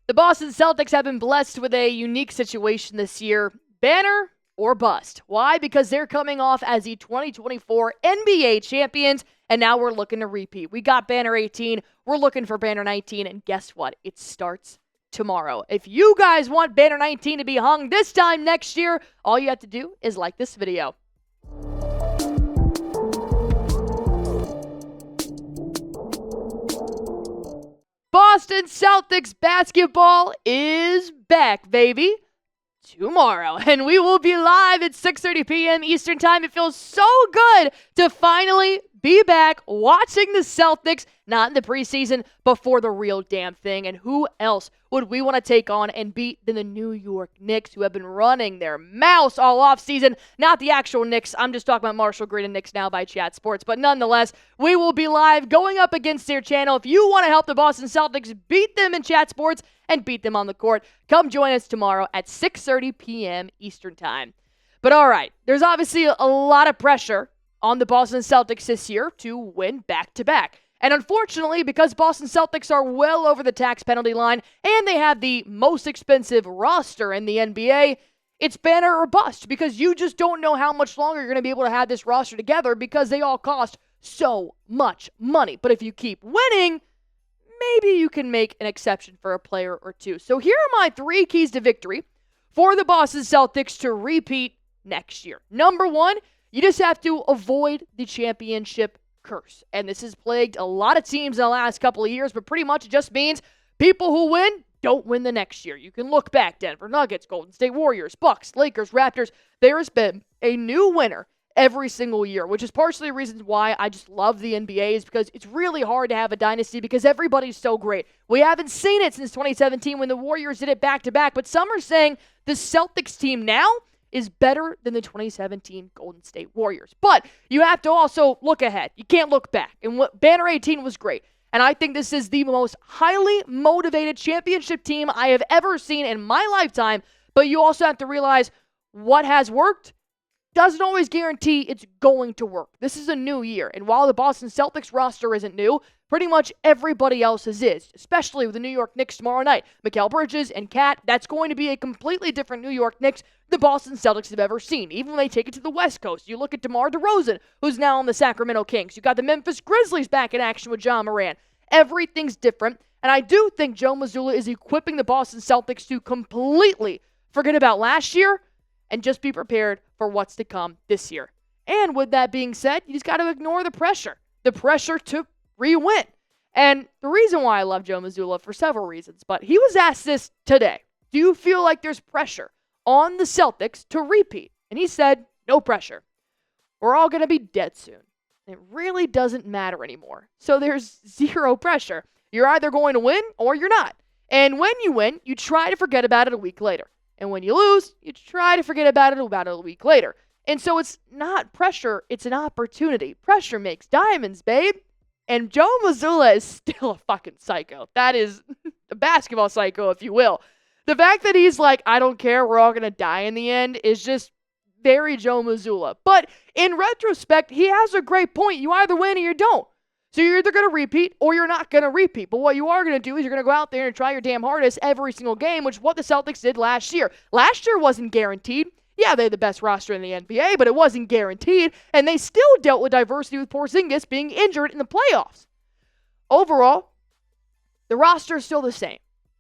The Boston Celtics have been blessed with a unique situation this year. Banner or bust. Why? Because they're coming off as the 2024 NBA champions, and now we're looking to repeat. We got Banner 18, we're looking for Banner 19, and guess what? It starts tomorrow. If you guys want Banner 19 to be hung this time next year, all you have to do is like this video. Boston Celtics basketball is back, baby, tomorrow. And we will be live at 6:30 p.m. Eastern Time. It feels so good to finally be back watching the Celtics, not in the preseason, but for the real damn thing. And who else would we want to take on and beat than the New York Knicks, who have been running their mouths all offseason? Not the actual Knicks. I'm just talking about Marshall Green and Knicks Now by Chat Sports. But nonetheless, we will be live going up against their channel. If you want to help the Boston Celtics beat them in Chat Sports and beat them on the court, come join us tomorrow at 6:30 p.m. Eastern Time. But all right, there's obviously a lot of pressure on the Boston Celtics this year to win back-to-back. And unfortunately, because Boston Celtics are well over the tax penalty line and they have the most expensive roster in the NBA, it's banner or bust, because you just don't know how much longer you're going to be able to have this roster together because they all cost so much money. But if you keep winning, maybe you can make an exception for a player or two. So here are my 3 keys to victory for the Boston Celtics to repeat next year. Number 1, you just have to avoid the championship curse. And this has plagued a lot of teams in the last couple of years, but pretty much it just means people who win don't win the next year. You can look back, Denver Nuggets, Golden State Warriors, Bucks, Lakers, Raptors. There has been a new winner every single year, which is partially the reason why I just love the NBA, is because it's really hard to have a dynasty because everybody's so great. We haven't seen it since 2017 when the Warriors did it back-to-back, but some are saying the Celtics team now is better than the 2017 Golden State Warriors. But you have to also look ahead. You can't look back. And what Banner 18 was great. And I think this is the most highly motivated championship team I have ever seen in my lifetime. But you also have to realize what has worked doesn't always guarantee it's going to work. This is a new year. And while the Boston Celtics roster isn't new, pretty much everybody else's is, especially with the New York Knicks tomorrow night. Mikal Bridges and Cat, that's going to be a completely different New York Knicks the Boston Celtics have ever seen. Even when they take it to the West Coast, you look at DeMar DeRozan, who's now on the Sacramento Kings. You got the Memphis Grizzlies back in action with John Moran. Everything's different, and I do think Joe Mazzulla is equipping the Boston Celtics to completely forget about last year and just be prepared for what's to come this year. And with that being said, you just got to ignore the pressure to re-win. And the reason why I love Joe Mazzulla, for several reasons, but he was asked this today. Do you feel like there's pressure on the Celtics to repeat? And he said, no pressure. We're all going to be dead soon. It really doesn't matter anymore. So there's zero pressure. You're either going to win or you're not. And when you win, you try to forget about it a week later. And when you lose, you try to forget about it about a week later. And so it's not pressure, it's an opportunity. Pressure makes diamonds, babe. And Joe Mazzulla is still a fucking psycho. That is a basketball psycho, if you will. The fact that he's like, I don't care, we're all going to die in the end, is just very Joe Mazzulla. But in retrospect, he has a great point. You either win or you don't. So you're either going to repeat or you're not going to repeat. But what you are going to do is you're going to go out there and try your damn hardest every single game, which is what the Celtics did last year. Last year wasn't guaranteed. Yeah, they had the best roster in the NBA, but it wasn't guaranteed. And they still dealt with diversity with Porzingis being injured in the playoffs. Overall, the roster is still the same.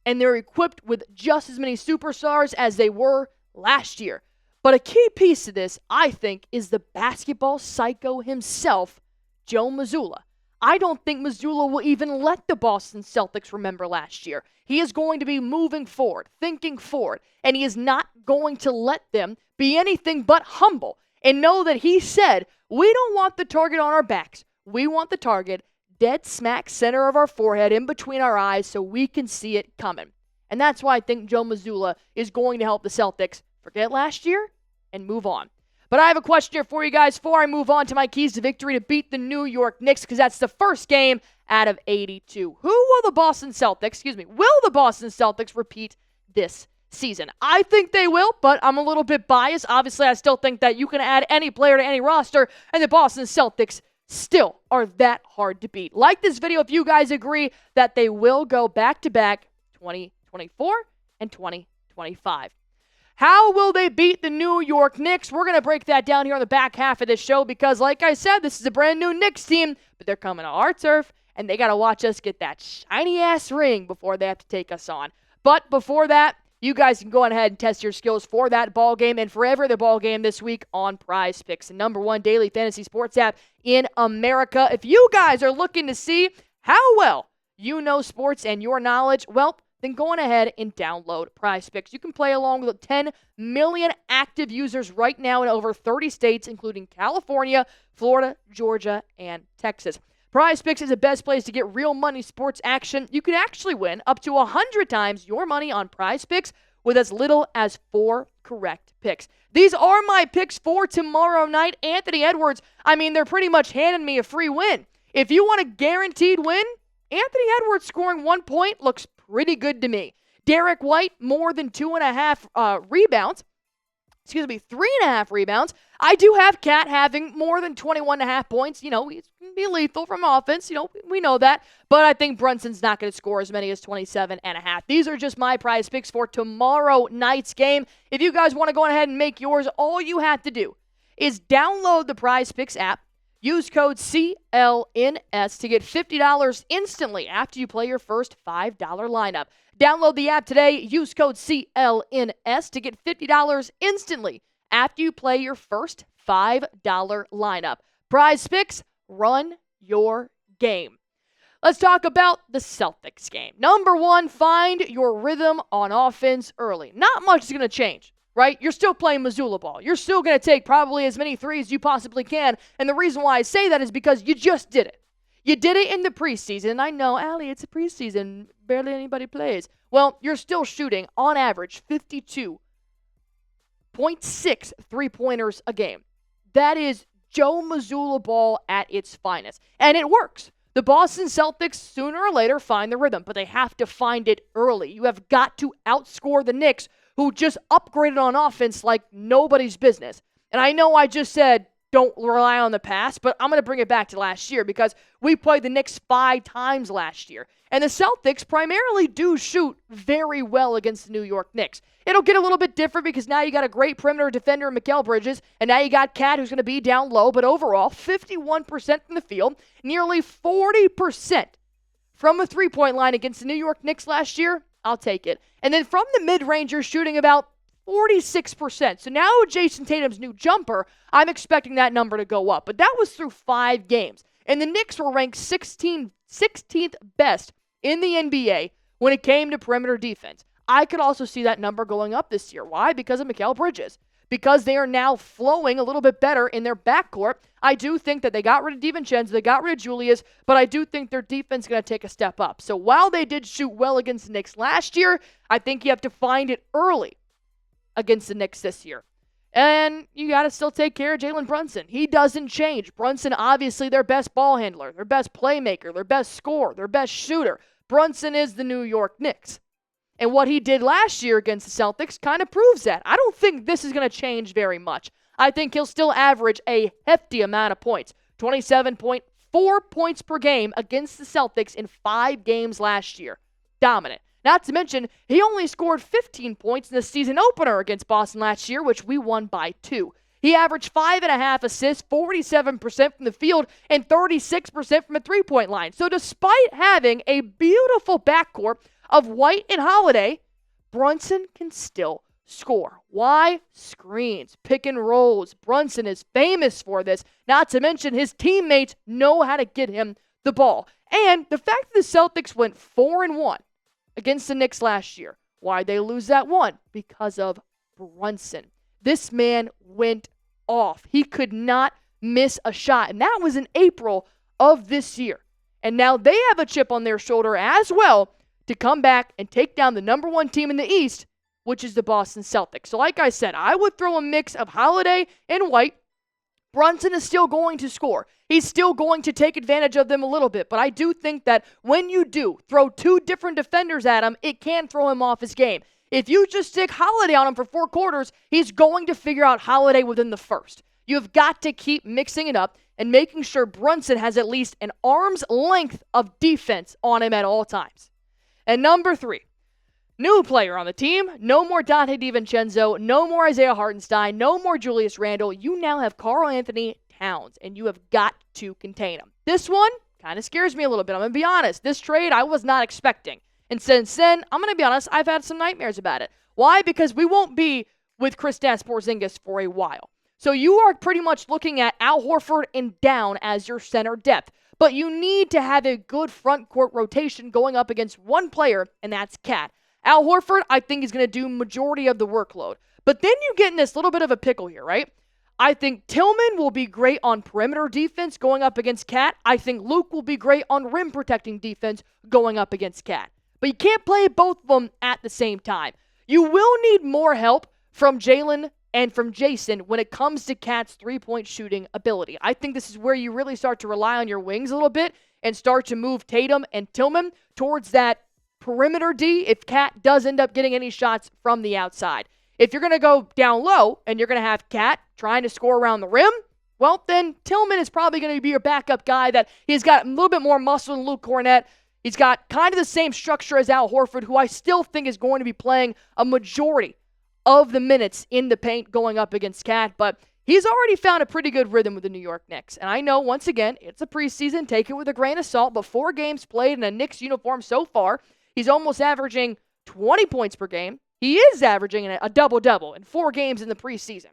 And they're equipped with just as many superstars as they were last year. But a key piece to this, I think, is the basketball psycho himself, Joe Mazzulla. I don't think Mazzulla will even let the Boston Celtics remember last year. He is going to be moving forward, thinking forward, and he is not going to let them be anything but humble and know that he said, we don't want the target on our backs. We want the target dead smack center of our forehead, in between our eyes, so we can see it coming. And that's why I think Joe Mazzulla is going to help the Celtics forget last year and move on. But I have a question here for you guys before I move on to my keys to victory to beat the New York Knicks, because that's the first game out of 82. Will the Boston Celtics repeat this season? I think they will, but I'm a little bit biased. Obviously, I still think that you can add any player to any roster, and the Boston Celtics still are that hard to beat. Like this video if you guys agree that they will go back-to-back 2020 2024 and 2025. How will they beat the New York Knicks? We're going to break that down here on the back half of this show because, like I said, this is a brand new Knicks team, but they're coming to our turf, and they got to watch us get that shiny-ass ring before they have to take us on. But before that, you guys can go ahead and test your skills for that ball game and for every other ball game this week on PrizePicks, the #1 daily fantasy sports app in America. If you guys are looking to see how well you know sports and your knowledge, well, then go on ahead and download PrizePicks. You can play along with 10 million active users right now in over 30 states, including California, Florida, Georgia, and Texas. PrizePicks is the best place to get real money sports action. You can actually win up to 100 times your money on PrizePicks with as little as 4 correct picks. These are my picks for tomorrow night. Anthony Edwards, they're pretty much handing me a free win. If you want a guaranteed win, Anthony Edwards scoring 1 point looks pretty good to me. Derrick White, more than 3.5 rebounds. I do have Cat having more than 21.5 points. He's going to be lethal from offense. We know that. But I think Brunson's not going to score as many as 27.5. These are just my prize picks for tomorrow night's game. If you guys want to go ahead and make yours, all you have to do is download the PrizePicks app. Use code CLNS to get $50 instantly after you play your first $5 lineup. Download the app today. Use code CLNS to get $50 instantly after you play your first $5 lineup. PrizePicks, run your game. Let's talk about the Celtics game. #1, find your rhythm on offense early. Not much is going to change. Right? You're still playing Mazzulla ball. You're still going to take probably as many threes as you possibly can. And the reason why I say that is because you just did it. You did it in the preseason. I know, Allie, it's a preseason. Barely anybody plays. Well, you're still shooting, on average, 52.6 three-pointers a game. That is Joe Mazzulla ball at its finest. And it works. The Boston Celtics, sooner or later, find the rhythm. But they have to find it early. You have got to outscore the Knicks, who just upgraded on offense like nobody's business. And I know I just said don't rely on the past, but I'm going to bring it back to last year because we played the Knicks 5 times last year. And the Celtics primarily do shoot very well against the New York Knicks. It'll get a little bit different because now you got a great perimeter defender in Mikal Bridges, and now you got Cat who's going to be down low, but overall, 51% from the field, nearly 40% from the three-point line against the New York Knicks last year. I'll take it. And then from the mid-range, you're shooting about 46%. So now with Jayson Tatum's new jumper, I'm expecting that number to go up. But that was through 5 games. And the Knicks were ranked 16th best in the NBA when it came to perimeter defense. I could also see that number going up this year. Why? Because of Mikal Bridges. Because they are now flowing a little bit better in their backcourt. I do think that they got rid of DiVincenzo, they got rid of Julius, but I do think their defense is going to take a step up. So while they did shoot well against the Knicks last year, I think you have to find it early against the Knicks this year. And you got to still take care of Jalen Brunson. He doesn't change. Brunson, obviously, their best ball handler, their best playmaker, their best scorer, their best shooter. Brunson is the New York Knicks. And what he did last year against the Celtics kind of proves that. I don't think this is going to change very much. I think he'll still average a hefty amount of points. 27.4 points per game against the Celtics in 5 games last year. Dominant. Not to mention, he only scored 15 points in the season opener against Boston last year, which we won by 2. He averaged 5.5 assists, 47% from the field, and 36% from a three-point line. So despite having a beautiful backcourt of White and Holiday, Brunson can still score. Why? Screens, pick and rolls. Brunson is famous for this. Not to mention his teammates know how to get him the ball. And the fact that the Celtics went 4-1 against the Knicks last year. Why'd they lose that one? Because of Brunson. This man went off. He could not miss a shot. And that was in April of this year. And now they have a chip on their shoulder as well to come back and take down the #1 team in the East, which is the Boston Celtics. So like I said, I would throw a mix of Holiday and White. Brunson is still going to score. He's still going to take advantage of them a little bit. But I do think that when you do throw 2 different defenders at him, it can throw him off his game. If you just stick Holiday on him for 4 quarters, he's going to figure out Holiday within the first. You've got to keep mixing it up and making sure Brunson has at least an arm's length of defense on him at all times. And #3, New player on the team. No more Dante DiVincenzo. No more Isaiah Hartenstein. No more Julius Randle. You now have Karl-Anthony Towns, and you have got to contain him. This one kind of scares me a little bit. I'm going to be honest. This trade I was not expecting. And since then, I'm going to be honest, I've had some nightmares about it. Why? Because we won't be with Kristaps Porzingis for a while. So you are pretty much looking at Al Horford and down as your center depth. But you need to have a good front court rotation going up against one player, and that's Cat. Al Horford, I think, is going to do majority of the workload. But then you get in this little bit of a pickle here, right? I think Tillman will be great on perimeter defense going up against Cat. I think Luke will be great on rim protecting defense going up against Cat. But you can't play both of them at the same time. You will need more help from Jalen and from Jayson when it comes to Cat's three-point shooting ability. I think this is where you really start to rely on your wings a little bit and start to move Tatum and Tillman towards that perimeter D if Cat does end up getting any shots from the outside. If you're going to go down low and you're going to have Cat trying to score around the rim, well, then Tillman is probably going to be your backup guy that he's got a little bit more muscle than Luke Cornett. He's got kind of the same structure as Al Horford, who I still think is going to be playing a majority of the minutes in the paint going up against Cat, but he's already found a pretty good rhythm with the New York Knicks. And I know, once again, it's a preseason. Take it with a grain of salt, but 4 games played in a Knicks uniform so far. He's almost averaging 20 points per game. He is averaging a double-double in 4 games in the preseason.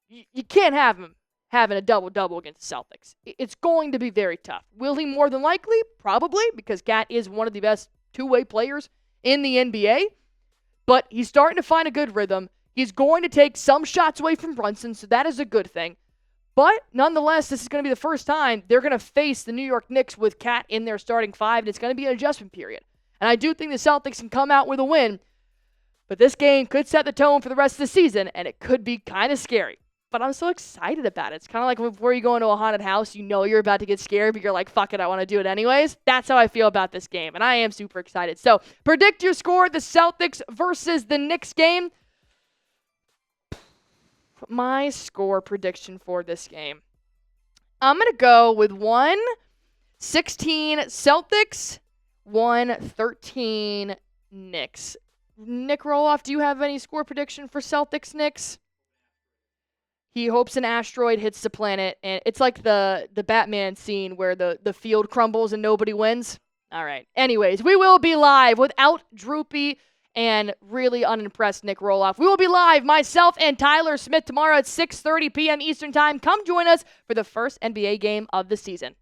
You can't have him having a double-double against the Celtics. It's going to be very tough. Will he? More than likely? Probably, because Cat is one of the best two-way players in the NBA. But he's starting to find a good rhythm. He's going to take some shots away from Brunson, so that is a good thing. But nonetheless, this is going to be the first time they're going to face the New York Knicks with Cat in their starting 5, and it's going to be an adjustment period. And I do think the Celtics can come out with a win, but this game could set the tone for the rest of the season, and it could be kind of scary. But I'm so excited about it. It's kind of like before you go into a haunted house, you know you're about to get scared, but you're like, fuck it, I want to do it anyways. That's how I feel about this game, and I am super excited. So, predict your score, the Celtics versus the Knicks game. My score prediction for this game, I'm going to go with 1-16 Celtics, 1-13 Knicks. Nick Roloff, do you have any score prediction for Celtics Knicks? He hopes an asteroid hits the planet, and it's like the Batman scene where the field crumbles and nobody wins. All right. Anyways, we will be live without Droopy and really unimpressed Nick Roloff. We will be live, myself and Tyler Smith, tomorrow at 6:30 p.m. Eastern Time. Come join us for the first NBA game of the season.